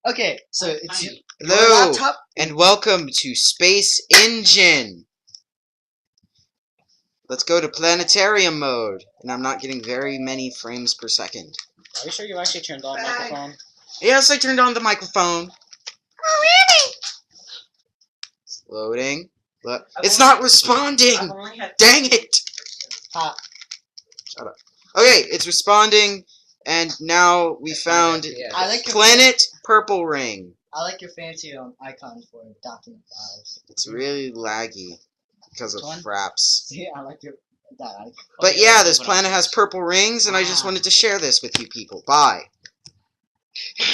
Okay, so it's your Hello, laptop. and welcome to Space Engine. Let's go to planetarium mode. And I'm not getting very many frames per second. Are you sure you actually turned on microphone? Yes, I turned on the microphone. Oh, really? It's loading. Look, it's not responding! Dang it! Shut up. Okay, it's responding, and now we found I like your planet Purplering. I like your fancy icon for document files. It's really laggy because of Which one? fraps. Yeah, I like that icon. But yeah, this planet has purple rings, and I just wanted to share this with you people. Bye.